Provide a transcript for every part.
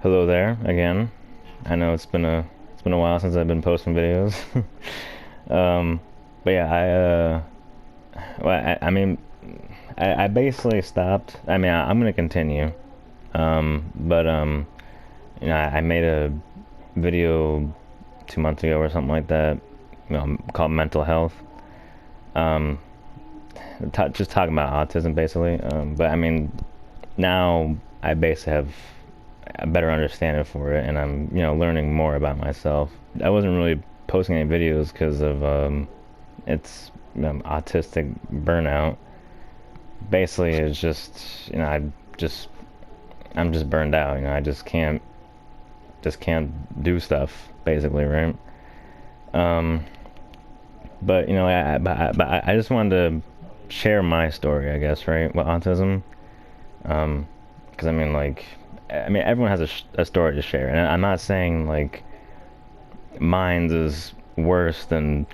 Hello there again. I know it's been a while since I've been posting videos. Um, but yeah, I mean, I basically stopped. I mean, I'm gonna continue. But I made a video 2 months ago or something like that, called mental health. Um, just talking about autism basically. But I mean, now I basically have a better understanding for it, and I'm learning more about myself. I wasn't really posting any videos because of it's autistic burnout. Basically, it's just just I'm just burned out. I just can't do stuff basically, right? Um, but I just wanted to share my story, I guess, right, with autism. Because I mean, everyone has a story to share, and I'm not saying like mine's is worse than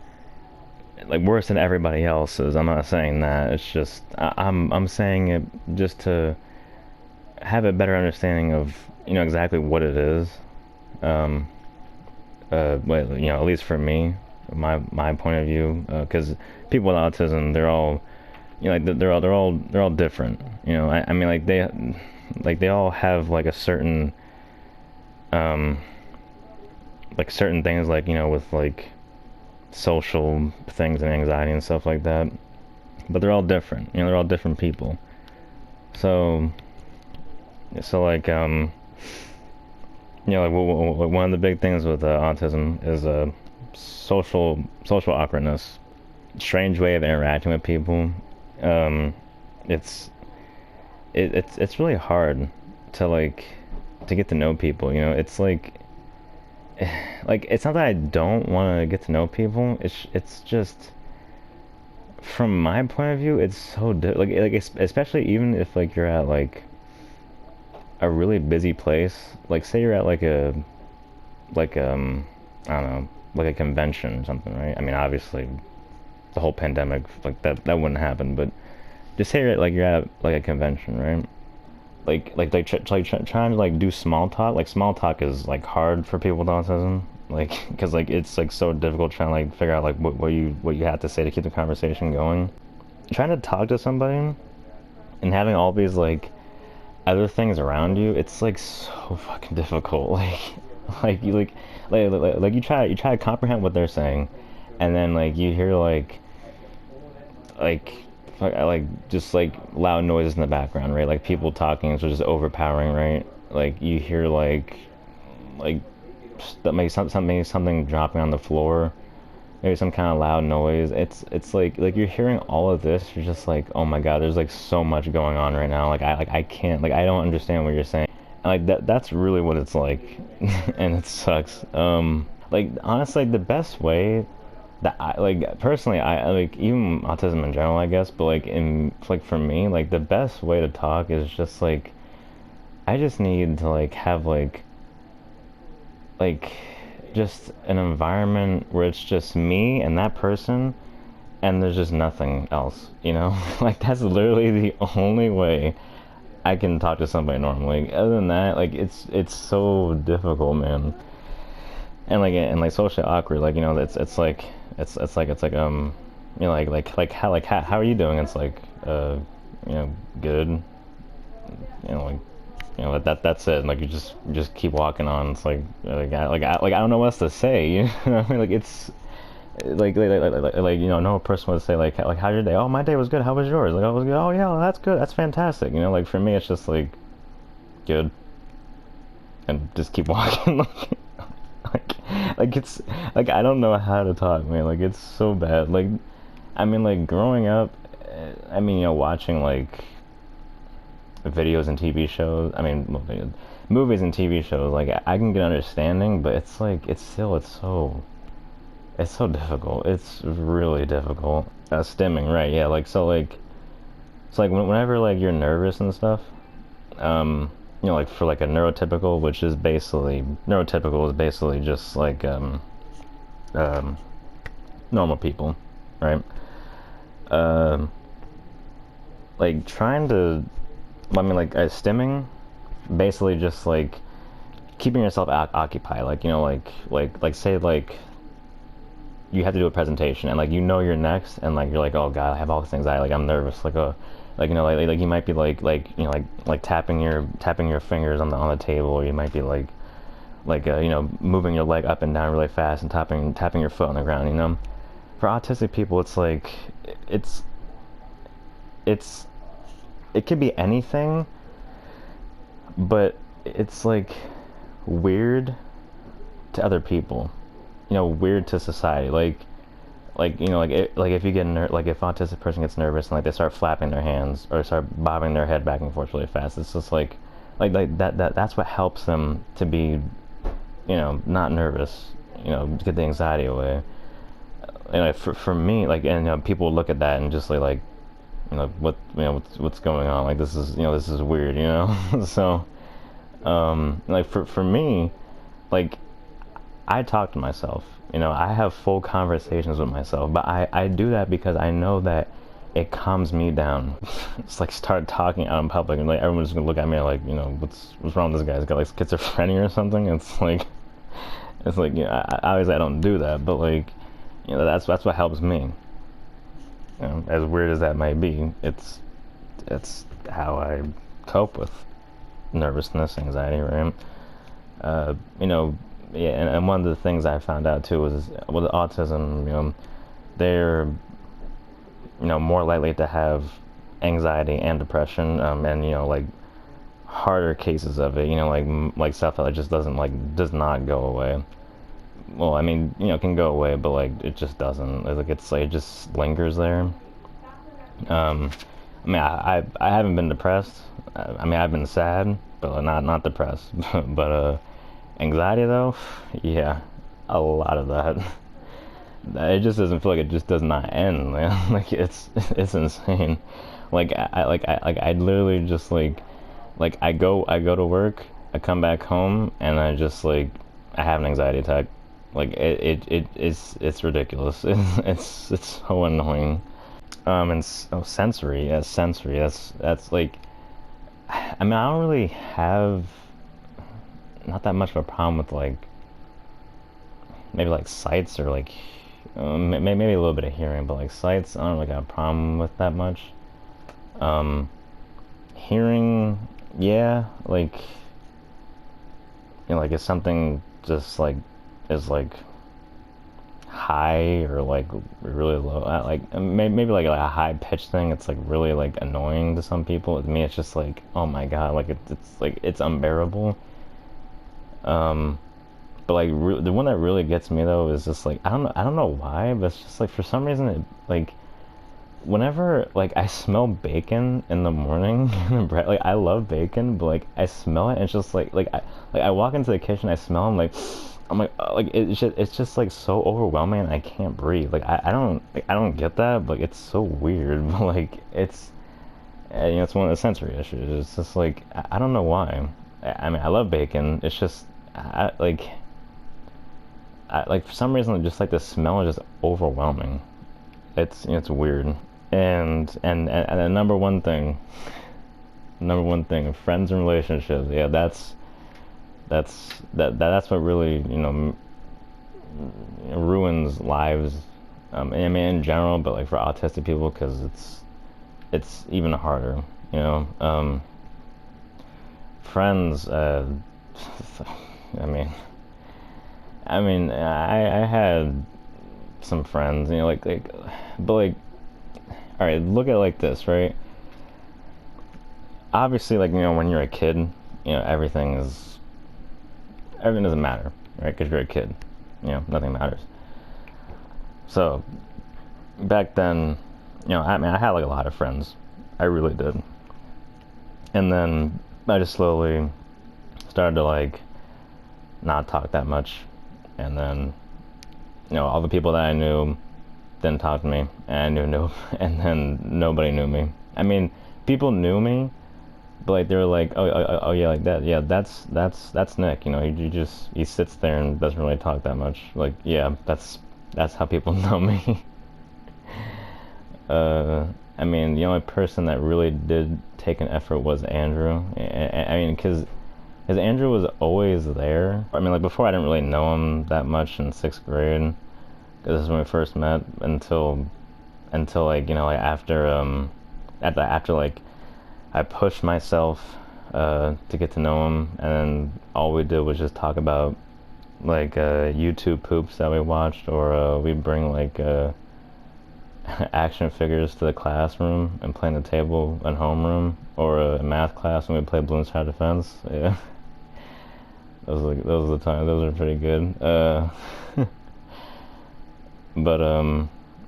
everybody else's. I'm not saying that. It's just I'm saying it just to have a better understanding of exactly what it is. Um, well, at least for me, my point of view, because people with autism, they're all they're all different. I mean, they all have like a certain um certain things, with like social things and anxiety and stuff like that. But they're all different. They're all different people. So, like one of the big things with autism is social awkwardness, strange way of interacting with people. Um, it's it's really hard to to get to know people. It's like it's not that I don't want to get to know people. It's just from my point of view, it's so especially even if you're at a really busy place. Like say you're at like I don't know, like a convention or something, right? I mean, obviously the whole pandemic, that wouldn't happen, but just say you're at like a convention, right? Trying to do small talk. Like small talk is hard for people with autism, because it's so difficult trying to figure out what you have to say to keep the conversation going. Trying to talk to somebody and having all these other things around you, it's so fucking difficult. Like you you try to comprehend what they're saying, and then you hear like just loud noises in the background, right? Like people talking, so just overpowering, right? Like you hear like that maybe something dropping on the floor, maybe some kind of loud noise. It's like you're hearing all of this. You're just like, oh my god, there's so much going on right now. I can't, I don't understand what you're saying. And that's really what it's like, and it sucks. Honestly, the best way that I personally, I even autism in general, I guess, but for me, the best way to talk is just I just need to have like just an environment where it's just me and that person, and there's just nothing else, like that's literally the only way I can talk to somebody normally. Other than that, it's so difficult, man. And socially awkward, how are you doing? It's good. you know like that's it. You just keep walking on. It's I don't know what else to say. I mean, it's no person would say how's your day? Oh, my day was good. How was yours? I was good. Oh yeah, well, that's good. That's fantastic. For me, it's just good, and just keep walking. It's I don't know how to talk, man. It's so bad. I mean, growing up, I mean, watching videos and TV shows. I mean, movies and TV shows. I can get understanding, but it's so difficult. It's really difficult. Stimming, right? Yeah. It's whenever you're nervous and stuff. For a neurotypical, which is basically neurotypical is basically just um, normal people, right? Um, trying to, I mean, stimming, basically just keeping yourself occupied, like, like say like you have to do a presentation and like you're next and like you're like, oh god, I have all this anxiety, like I'm nervous, like like you might be like tapping your fingers on the table, or you might be moving your leg up and down really fast and tapping your foot on the ground. For autistic people, it's like it's it's it could be anything, but it's like weird to other people, weird to society. Like if you get like if an autistic person gets nervous and like they start flapping their hands or start bobbing their head back and forth really fast, it's just like that's what helps them to be, not nervous, to get the anxiety away. And like, for me, like, and people look at that and just like, what's going on? Like this is weird, So, like for me, like I talk to myself, I have full conversations with myself, but I do that because I know that it calms me down. It's like start talking out in public and like everyone's gonna look at me like, what's wrong with this guy? He's got like schizophrenia or something. It's like obviously I don't do that, but like, that's what helps me. As weird as that might be, it's how I cope with nervousness, anxiety, right? Yeah, and one of the things I found out too was with autism, they're more likely to have anxiety and depression, and like harder cases of it, like stuff that just does not go away. Well, I mean, can go away, but like it just doesn't. It just lingers there. I mean, I haven't been depressed. I mean, I've been sad, but not depressed. But anxiety though, yeah, a lot of that. It just doesn't feel like it just does not end, man. Like it's insane. I literally just like I go to work, I come back home, and I just I have an anxiety attack. Like it's ridiculous. It's so annoying. And sensory, yeah, sensory. That's like, I mean, I don't really have not that much of a problem with like maybe like sights or like maybe a little bit of hearing, but like sights, I don't really got a problem with that much. Hearing, yeah, like like if something just like is like high or like really low, maybe like a high pitched thing, it's like really like annoying to some people. With me, it's just like, oh my god, like it's like it's unbearable. But like the one that really gets me though is just like, I don't know why, but it's just like for some reason it like whenever like I smell bacon in the morning, like I love bacon, but like I smell it and it's just I walk into the kitchen, I smell and I'm like it's just like so overwhelming and I can't breathe. Like I don't get that, but like, it's so weird. But like it's it's one of the sensory issues. It's just like I don't know why. I mean, I love bacon. It's just like for some reason just like the smell is just overwhelming. It's weird. And the number one thing, friends and relationships. Yeah, that's what really ruins lives. I mean in general, but like for autistic people, because it's even harder. Friends. I mean, I had some friends, but like, all right, look at it like this, right? Obviously, like when you're a kid, everything doesn't matter, right? Because you're a kid, nothing matters. So back then, I mean, I had like a lot of friends, I really did, and then I just slowly started to like not talk that much, and then all the people that I knew didn't talk to me, and I knew no, and then nobody knew me. I mean, people knew me, but like they were like, oh yeah, like that, yeah, that's Nick. He sits there and doesn't really talk that much. Like, yeah, that's how people know me. I mean, the only person that really did take an effort was Andrew. I mean, because Because Andrew was always there. I mean, like before I didn't really know him that much in 6th grade. Because this is when we first met until like, you know, like after like I pushed myself to get to know him, and then all we did was just talk about like YouTube poops that we watched, or we bring like action figures to the classroom and play on the table in homeroom, or a math class when we played Bloons Tower Defense. Yeah, those are the times. Those are pretty good. But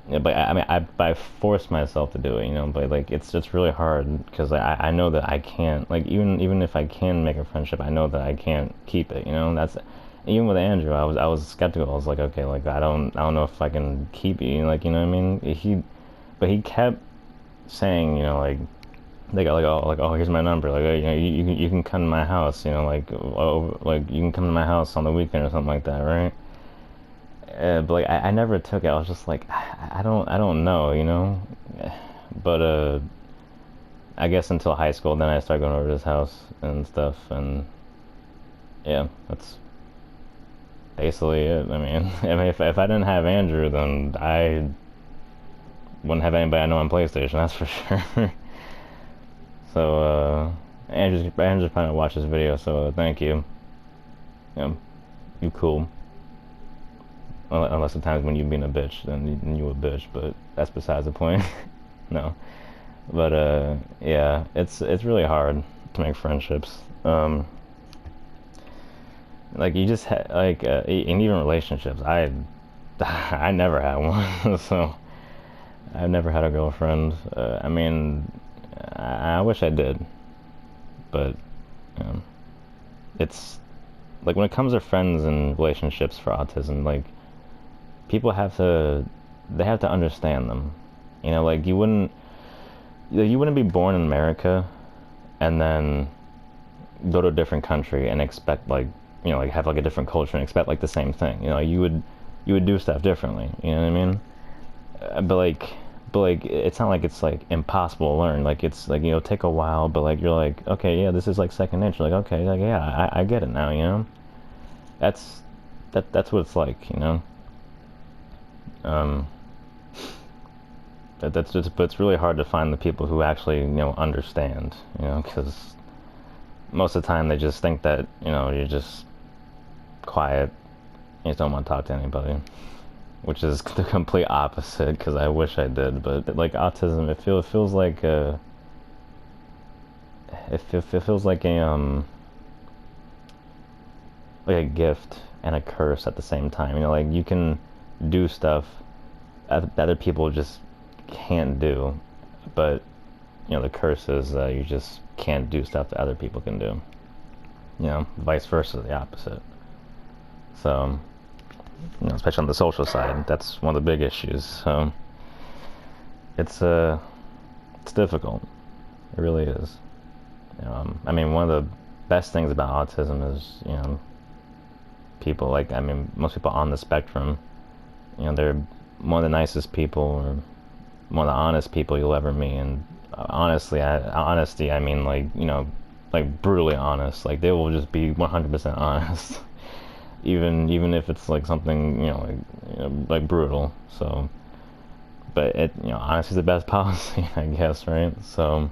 yeah, but I mean, I forced myself to do it, you know. But like, it's just really hard because I know that I can't, like, even if I can make a friendship, I know that I can't keep it, you know. That's even with Andrew. I was skeptical. I was like, okay, like I don't know if I can keep you, like, you know what I mean. But he kept saying, you know, like, oh, here's my number, like, you know, you can come to my house, you know, like, oh, like you can come to my house on the weekend or something like that, right? But like I never took it. I was just like, I don't know, you know. But I guess until high school, then I started going over to his house and stuff, and yeah, that's basically it. I mean, I mean, if I didn't have Andrew, then I wouldn't have anybody I know on PlayStation. That's for sure. So Andrew's probably watch this video, so thank you. Yeah, you cool. Unless sometimes when you being a bitch, then you a bitch, but that's besides the point. No, but yeah, it's really hard to make friendships. Like you just like and even relationships. I never had one, so I've never had a girlfriend. I mean, I wish I did, but um, it's like when it comes to friends and relationships for autism, like people have to understand them. You know, like you wouldn't be born in America and then go to a different country and expect like, you know, like have like a different culture and expect like the same thing. You know, you would do stuff differently. You know what I mean? But like it's not like it's like impossible to learn. Like it's like, you know, take a while, but like you're like, okay, yeah, this is like second nature. Like, okay, like yeah, I get it now. You know, that's that's what it's like. You know. Um, that's just, but it's really hard to find the people who actually, you know, understand, you know, because most of the time they just think that, you know, you're just quiet, you just don't want to talk to anybody, which is the complete opposite, because I wish I did. But like autism, it feels like it feels like a gift and a curse at the same time. You know, like you can do stuff that other people just can't do, but you know the curse is you just can't do stuff that other people can do. You know, vice versa, the opposite. So, you know, especially on the social side, that's one of the big issues. So, it's difficult. It really is. I mean, one of the best things about autism is, you know, people like, I mean, most people on the spectrum, you know, they're one of the nicest people, or one of the honest people you'll ever meet. And honesty, I mean, like, you know, like brutally honest. Like they will just be 100% honest, even if it's like something, like brutal. So, but honesty is the best policy, I guess, right? So,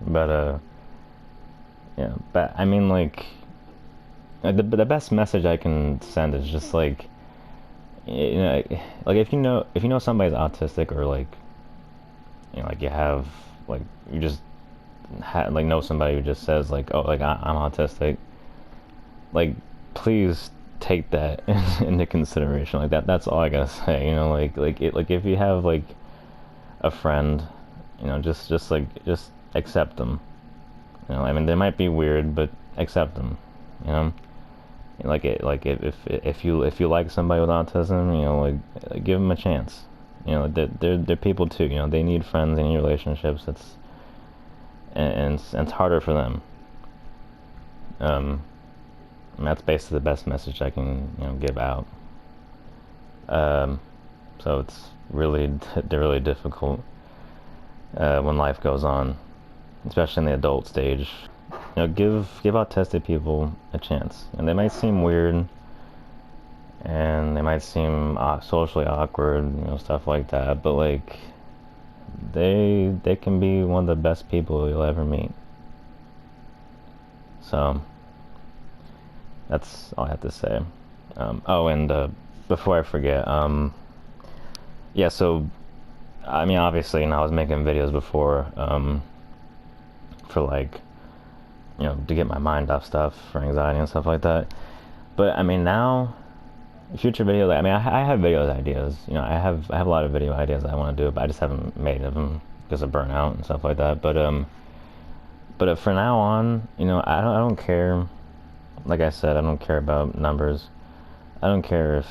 but yeah, but I mean, like, the best message I can send is just like, like if you know somebody's autistic, or like, like you have, like, you just like know somebody who just says like, oh, like I'm autistic, like please take that into consideration. Like that's all I gotta say. Like if you have like a friend, just accept them. I mean, they might be weird, but accept them. You know, like if you like somebody with autism, like give them a chance. They're people too. They need friends, they need relationships. And it's harder for them. And that's basically the best message I can give out. So it's really really difficult when life goes on, especially in the adult stage. give autistic people a chance, and they might seem weird, and they might seem socially awkward, stuff like that. But like, they can be one of the best people you'll ever meet. So that's all I have to say. Oh, and before I forget, yeah. So I mean, obviously, I was making videos before, for like, to get my mind off stuff, for anxiety and stuff like that. But I mean, now future videos. I mean, I have videos ideas. I have a lot of video ideas I want to do, but I just haven't made them because of burnout and stuff like that. But for now on, I don't care. Like I said, I don't care about numbers. I don't care if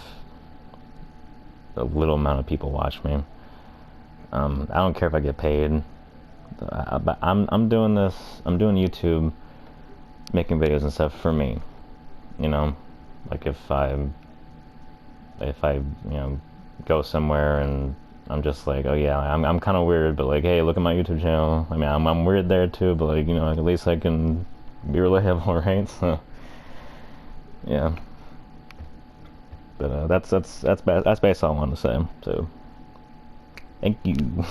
a little amount of people watch me. I don't care if I get paid. But I'm doing this. I'm doing YouTube, making videos and stuff for me. You know, like if I go somewhere and I'm just like, oh yeah, I'm kind of weird, but like, hey, look at my YouTube channel. I mean, I'm weird there too, but like, like at least I can be relatable, right? So yeah, but that's basically all I wanted to say. So thank you.